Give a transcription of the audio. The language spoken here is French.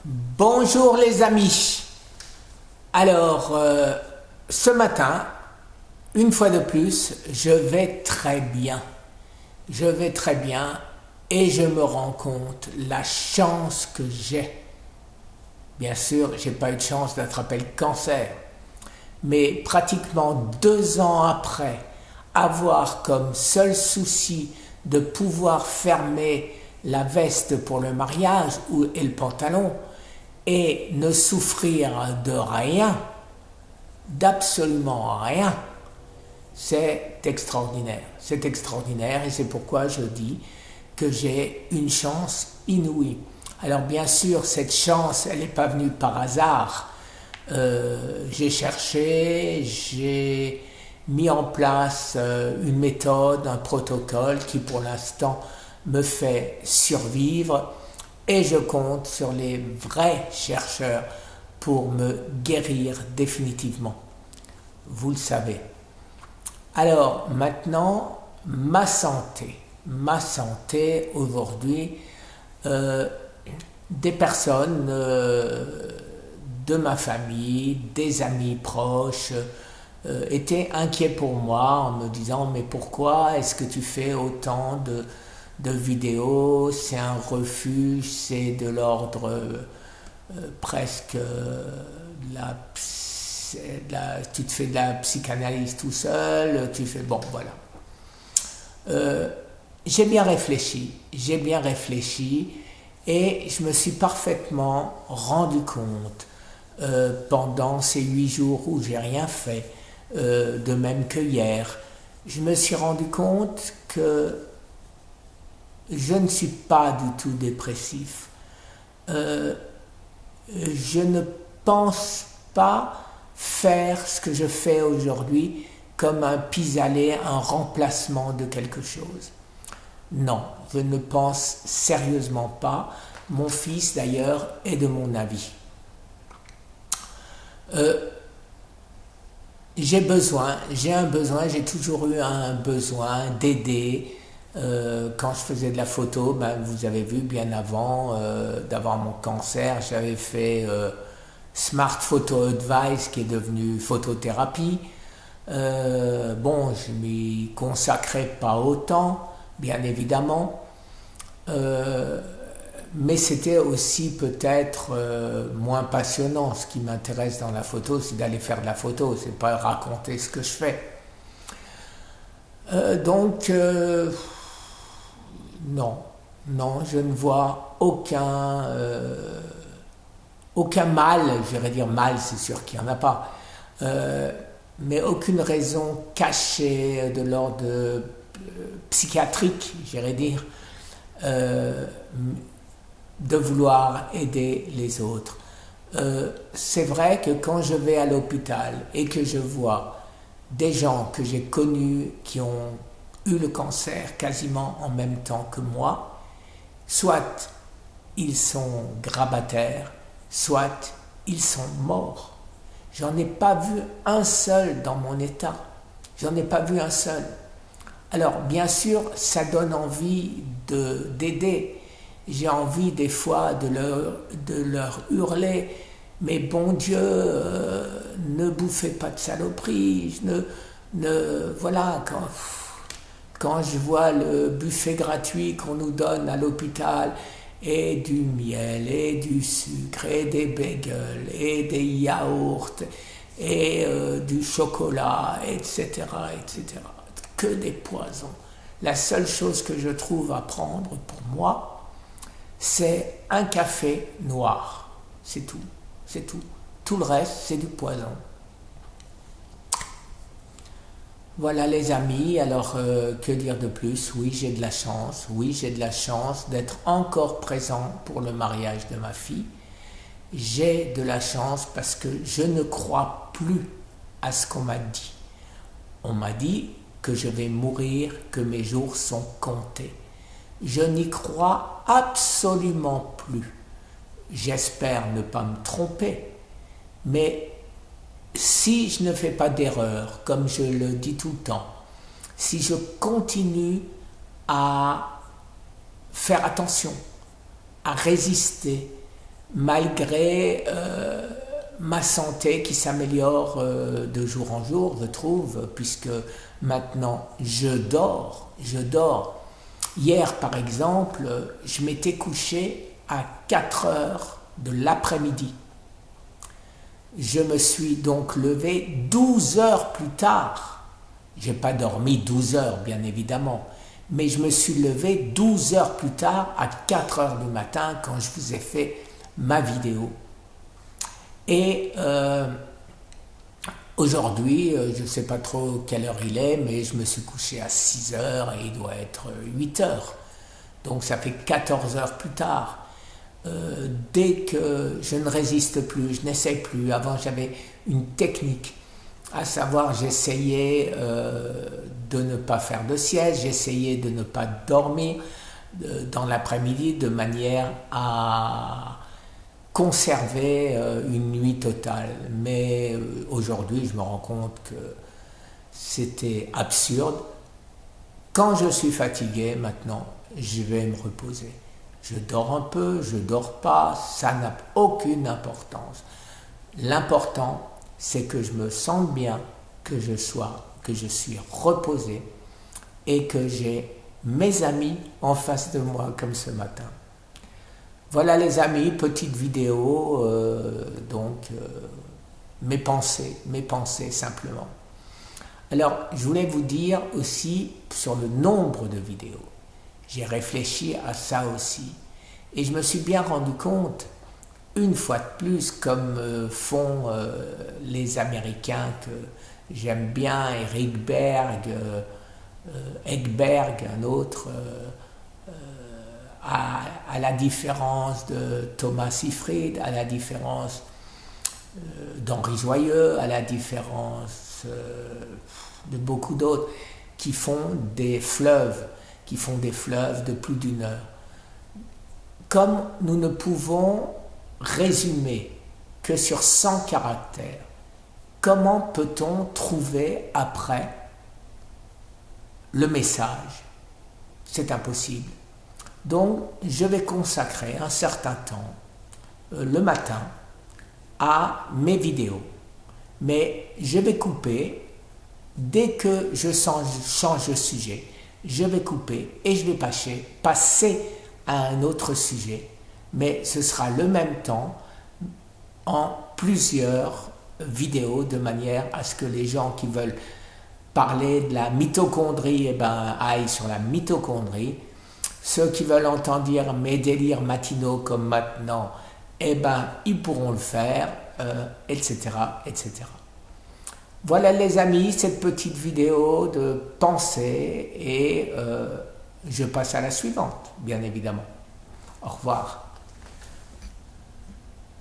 Bonjour les amis. Alors, ce matin, une fois de plus, je vais très bien. Je vais très bien et je me rends compte la chance que j'ai. Bien sûr, j'ai pas eu de chance d'attraper le cancer, mais pratiquement 2 ans après avoir comme seul souci de pouvoir fermer la veste pour le mariage et le pantalon et ne souffrir de rien, d'absolument rien, c'est extraordinaire. C'est extraordinaire et c'est pourquoi je dis que j'ai une chance inouïe. Alors bien sûr, cette chance, elle n'est pas venue par hasard. J'ai cherché, j'ai mis en place une méthode, un protocole qui pour l'instant me fait survivre et je compte sur les vrais chercheurs pour me guérir définitivement. Vous le savez. Alors maintenant, ma santé. Ma santé aujourd'hui, des personnes de ma famille, des amis proches, étaient inquiets pour moi en me disant mais pourquoi est-ce que tu fais autant de vidéos, c'est un refuge, c'est de l'ordre presque tu te fais de la psychanalyse tout seul, tu fais bon voilà. J'ai bien réfléchi et je me suis parfaitement rendu compte pendant ces 8 jours où j'ai rien fait, de même que hier, je me suis rendu compte que je ne suis pas du tout dépressif. Je ne pense pas faire ce que je fais aujourd'hui comme un pis-aller, un remplacement de quelque chose. Non, je ne pense sérieusement pas. Mon fils d'ailleurs est de mon avis. J'ai toujours eu un besoin d'aider. Quand je faisais de la photo, vous avez vu bien avant d'avoir mon cancer, j'avais fait Smart Photo Advice qui est devenu photothérapie. Bon, je m'y consacrais pas autant, bien évidemment, mais c'était aussi peut-être moins passionnant. Ce qui m'intéresse dans la photo, c'est d'aller faire de la photo, c'est pas raconter ce que je fais. Donc, non, je ne vois aucun mal, j'irais dire mal, c'est sûr qu'il n'y en a pas, mais aucune raison cachée de l'ordre psychiatrique, j'irais dire, de vouloir aider les autres. C'est vrai que quand je vais à l'hôpital et que je vois des gens que j'ai connus qui ont eu le cancer quasiment en même temps que moi, soit ils sont grabataires, soit ils sont morts. J'en ai pas vu un seul dans mon état. J'en ai pas vu un seul. Alors, bien sûr, ça donne envie d'aider. J'ai envie des fois de leur hurler « Mais bon Dieu, ne bouffez pas de saloperies. » Voilà, quand je vois le buffet gratuit qu'on nous donne à l'hôpital, et du miel, et du sucre, et des bagels, et des yaourts, et du chocolat, etc., etc. Que des poisons. La seule chose que je trouve à prendre pour moi, c'est un café noir. C'est tout. C'est tout. Tout le reste, c'est du poison. Voilà les amis, alors que dire de plus? Oui, j'ai de la chance. Oui, j'ai de la chance d'être encore présent pour le mariage de ma fille. J'ai de la chance parce que je ne crois plus à ce qu'on m'a dit. On m'a dit que je vais mourir, que mes jours sont comptés. Je n'y crois absolument plus. J'espère ne pas me tromper, mais si je ne fais pas d'erreur, comme je le dis tout le temps, si je continue à faire attention, à résister, malgré ma santé qui s'améliore de jour en jour, je trouve, puisque maintenant je dors. Hier, par exemple, je m'étais couché à 4 heures de l'après-midi. Je me suis donc levé 12 heures plus tard. Je n'ai pas dormi 12 heures, bien évidemment, mais je me suis levé 12 heures plus tard, à 4 heures du matin, quand je vous ai fait ma vidéo. Et aujourd'hui, je ne sais pas trop quelle heure il est, mais je me suis couché à 6 heures et il doit être 8 heures. Donc ça fait 14 heures plus tard. Dès que je ne résiste plus, je n'essaie plus. Avant, j'avais une technique, à savoir j'essayais de ne pas faire de sieste, j'essayais de ne pas dormir dans l'après-midi de manière à conserver une nuit totale. Mais aujourd'hui, je me rends compte que c'était absurde. Quand je suis fatigué, maintenant, je vais me reposer. Je dors un peu, je dors pas, ça n'a aucune importance. L'important, c'est que je me sente bien, que je suis reposé et que j'ai mes amis en face de moi comme ce matin. Voilà les amis, petite vidéo, mes pensées simplement. Alors, je voulais vous dire aussi sur le nombre de vidéos. J'ai réfléchi à ça aussi. Et je me suis bien rendu compte, une fois de plus, comme font les Américains que j'aime bien, Eric Egberg, un autre, à la différence de Thomas Seyfried, à la différence d'Henri Joyeux, à la différence de beaucoup d'autres, qui font des fleuves de plus d'1 heure. Comme nous ne pouvons résumer que sur 100 caractères, comment peut-on trouver après le message? C'est impossible. Donc, je vais consacrer un certain temps le matin à mes vidéos. Mais je vais couper, dès que je change de sujet, je vais couper et je vais passer à un autre sujet. Mais ce sera le même temps en plusieurs vidéos, de manière à ce que les gens qui veulent parler de la mitochondrie, aillent sur la mitochondrie. Ceux qui veulent entendre dire mes délires matinaux comme maintenant, ils pourront le faire, etc., etc. Voilà les amis, cette petite vidéo de pensée et je passe à la suivante, bien évidemment. Au revoir.